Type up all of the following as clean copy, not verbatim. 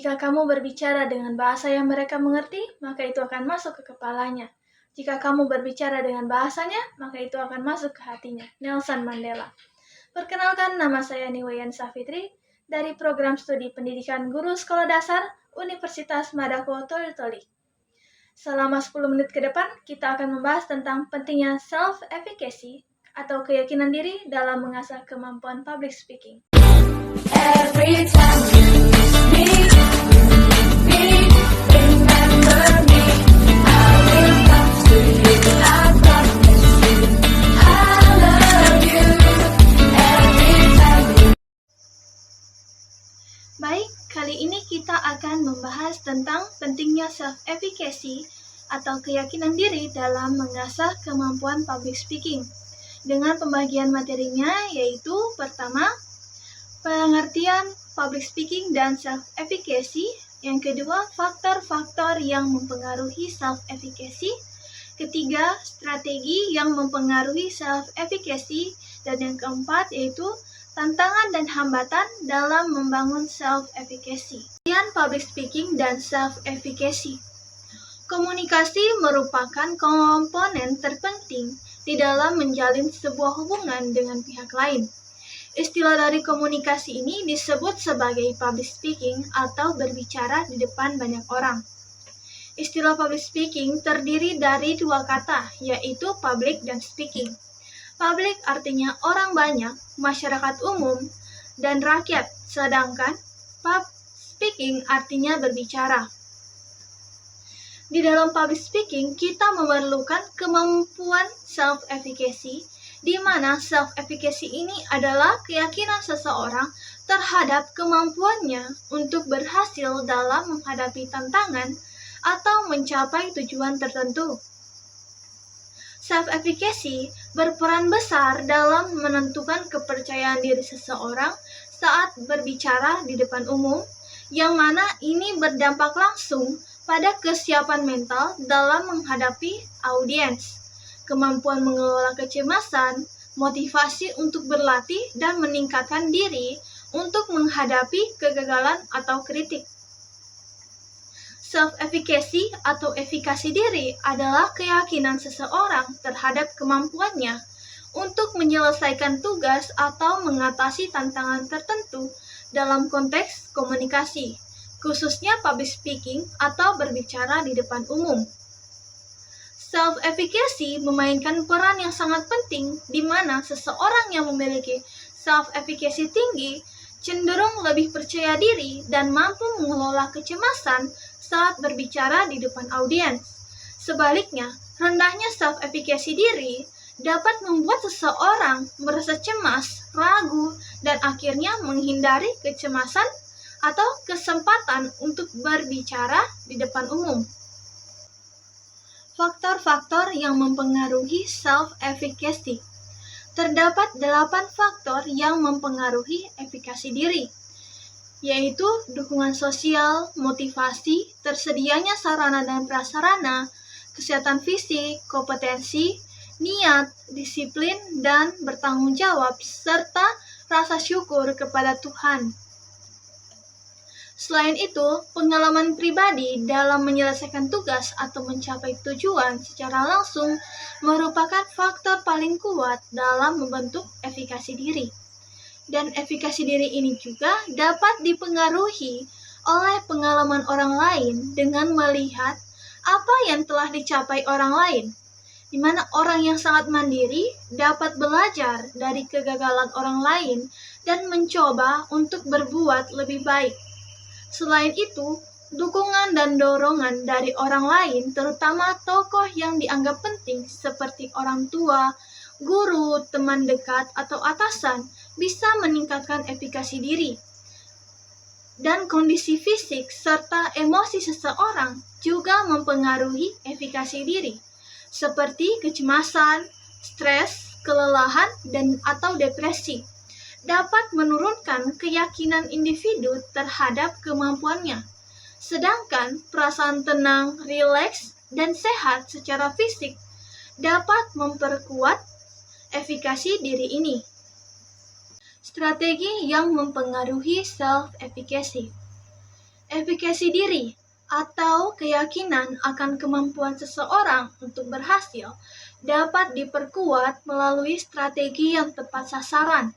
Jika kamu berbicara dengan bahasa yang mereka mengerti, maka itu akan masuk ke kepalanya. Jika kamu berbicara dengan bahasanya, maka itu akan masuk ke hatinya. Nelson Mandela. Perkenalkan, nama saya Niwayan Safitri dari Program Studi Pendidikan Guru Sekolah Dasar Universitas Madako Toli. Selama 10 menit ke depan, kita akan membahas tentang pentingnya self-efficacy atau keyakinan diri dalam mengasah kemampuan public speaking. Every time you meet me, remember me. I will come to you, I promise you. I love you. Every time you. Baik, kali ini kita akan membahas tentang pentingnya self-efficacy atau keyakinan diri dalam mengasah kemampuan public speaking. Dengan pembagian materinya yaitu pertama, pengertian public speaking dan self-efficacy. Yang kedua, faktor-faktor yang mempengaruhi self-efficacy. Ketiga, strategi yang mempengaruhi self-efficacy. Dan yang keempat yaitu tantangan dan hambatan dalam membangun self-efficacy. Pengertian public speaking dan self-efficacy. Komunikasi merupakan komponen terpenting di dalam menjalin sebuah hubungan dengan pihak lain. Istilah dari komunikasi ini disebut sebagai public speaking atau berbicara di depan banyak orang. Istilah public speaking terdiri dari dua kata, yaitu public dan speaking. Public artinya orang banyak, masyarakat umum, dan rakyat, sedangkan speaking artinya berbicara. Di dalam public speaking, kita memerlukan kemampuan self-efficacy, di mana self-efficacy ini adalah keyakinan seseorang terhadap kemampuannya untuk berhasil dalam menghadapi tantangan atau mencapai tujuan tertentu. Self-efficacy berperan besar dalam menentukan kepercayaan diri seseorang saat berbicara di depan umum, yang mana ini berdampak langsung pada kesiapan mental dalam menghadapi audiens, kemampuan mengelola kecemasan, motivasi untuk berlatih dan meningkatkan diri untuk menghadapi kegagalan atau kritik. Self-efficacy atau efikasi diri adalah keyakinan seseorang terhadap kemampuannya untuk menyelesaikan tugas atau mengatasi tantangan tertentu dalam konteks komunikasi, khususnya public speaking atau berbicara di depan umum. Self-efficacy memainkan peran yang sangat penting di mana seseorang yang memiliki self-efficacy tinggi cenderung lebih percaya diri dan mampu mengelola kecemasan saat berbicara di depan audiens. Sebaliknya, rendahnya self-efficacy diri dapat membuat seseorang merasa cemas, ragu, dan akhirnya menghindari kecemasan atau kesempatan untuk berbicara di depan umum. Faktor-faktor yang mempengaruhi self-efficacy. Terdapat 8 faktor yang mempengaruhi efikasi diri, yaitu dukungan sosial, motivasi, tersedianya sarana dan prasarana, kesehatan fisik, kompetensi, niat, disiplin, dan bertanggung jawab, serta rasa syukur kepada Tuhan. Selain itu, pengalaman pribadi dalam menyelesaikan tugas atau mencapai tujuan secara langsung merupakan faktor paling kuat dalam membentuk efikasi diri. Dan efikasi diri ini juga dapat dipengaruhi oleh pengalaman orang lain dengan melihat apa yang telah dicapai orang lain, di mana orang yang sangat mandiri dapat belajar dari kegagalan orang lain dan mencoba untuk berbuat lebih baik. Selain itu, dukungan dan dorongan dari orang lain, terutama tokoh yang dianggap penting seperti orang tua, guru, teman dekat, atau atasan, bisa meningkatkan efikasi diri. Dan kondisi fisik serta emosi seseorang juga mempengaruhi efikasi diri, seperti kecemasan, stres, kelelahan, dan atau depresi dapat menurunkan keyakinan individu terhadap kemampuannya. Sedangkan perasaan tenang, rileks, dan sehat secara fisik dapat memperkuat efikasi diri ini. Strategi yang mempengaruhi self-efficacy. Efikasi diri atau keyakinan akan kemampuan seseorang untuk berhasil dapat diperkuat melalui strategi yang tepat sasaran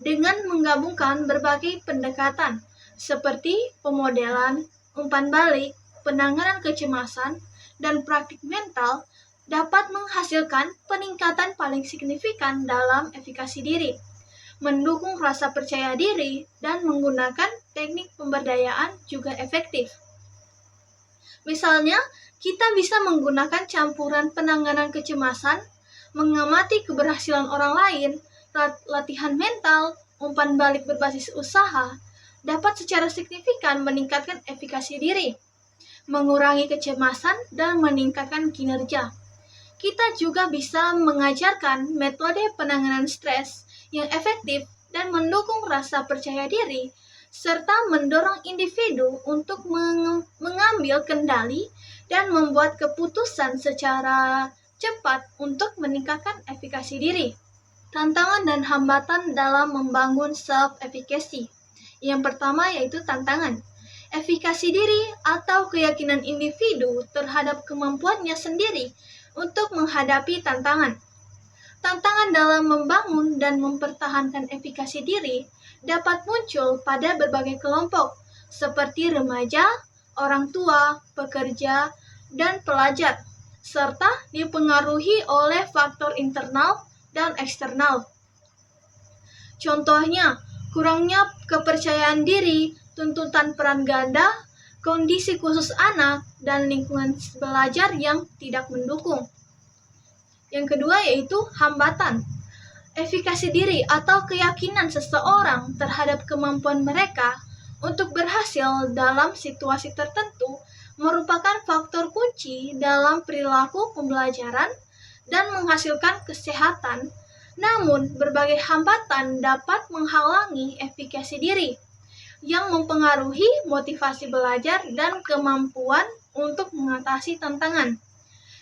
dengan menggabungkan berbagai pendekatan seperti pemodelan, umpan balik, penanganan kecemasan, dan praktik mental dapat menghasilkan peningkatan paling signifikan dalam efikasi diri, mendukung rasa percaya diri, dan menggunakan teknik pemberdayaan juga efektif. Misalnya, kita bisa menggunakan campuran penanganan kecemasan, mengamati keberhasilan orang lain, latihan mental, umpan balik berbasis usaha, dapat secara signifikan meningkatkan efikasi diri, mengurangi kecemasan, dan meningkatkan kinerja. Kita juga bisa mengajarkan metode penanganan stres yang efektif dan mendukung rasa percaya diri, serta mendorong individu untuk mengambil kendali dan membuat keputusan secara cepat untuk meningkatkan efikasi diri. Tantangan dan hambatan dalam membangun self-efficacy. Yang pertama yaitu tantangan. Efikasi diri atau keyakinan individu terhadap kemampuannya sendiri untuk menghadapi tantangan. Tantangan dalam membangun dan mempertahankan efikasi diri dapat muncul pada berbagai kelompok, seperti remaja, orang tua, pekerja, dan pelajar, serta dipengaruhi oleh faktor internal dan eksternal. Contohnya, kurangnya kepercayaan diri, tuntutan peran ganda, kondisi khusus anak, dan lingkungan belajar yang tidak mendukung. Yang kedua yaitu hambatan. Efikasi diri atau keyakinan seseorang terhadap kemampuan mereka untuk berhasil dalam situasi tertentu merupakan faktor kunci dalam perilaku pembelajaran dan menghasilkan kesehatan. Namun, berbagai hambatan dapat menghalangi efikasi diri yang mempengaruhi motivasi belajar dan kemampuan untuk mengatasi tantangan.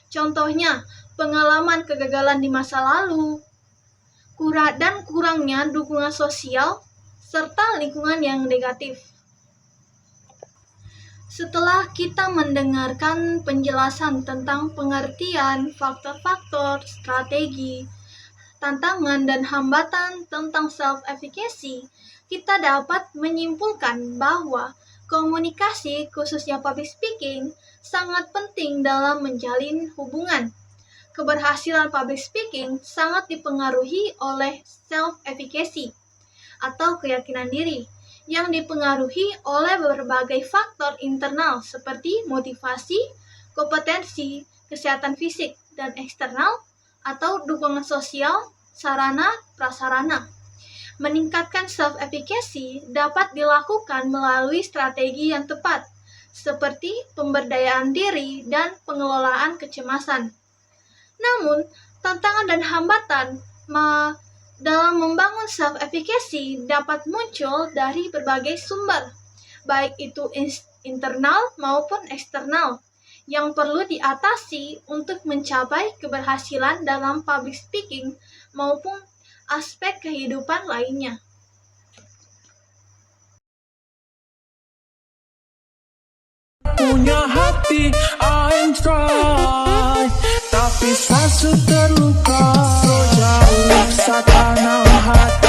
Contohnya, pengalaman kegagalan di masa lalu, dan kurangnya dukungan sosial, serta lingkungan yang negatif. Setelah kita mendengarkan penjelasan tentang pengertian faktor-faktor, strategi, tantangan, dan hambatan tentang self-efficacy, kita dapat menyimpulkan bahwa komunikasi, khususnya public speaking, sangat penting dalam menjalin hubungan. Keberhasilan public speaking sangat dipengaruhi oleh self-efficacy atau keyakinan diri yang dipengaruhi oleh berbagai faktor internal seperti motivasi, kompetensi, kesehatan fisik, dan eksternal atau dukungan sosial, sarana, prasarana. Meningkatkan self-efficacy dapat dilakukan melalui strategi yang tepat, seperti pemberdayaan diri dan pengelolaan kecemasan. Namun, tantangan dan hambatan dalam membangun self-efficacy dapat muncul dari berbagai sumber, baik itu internal maupun eksternal, yang perlu diatasi untuk mencapai keberhasilan dalam public speaking maupun aspek kehidupan lainnya. Punya hati I'm try, tapi selalu terluka. So jauh saat tanam hati.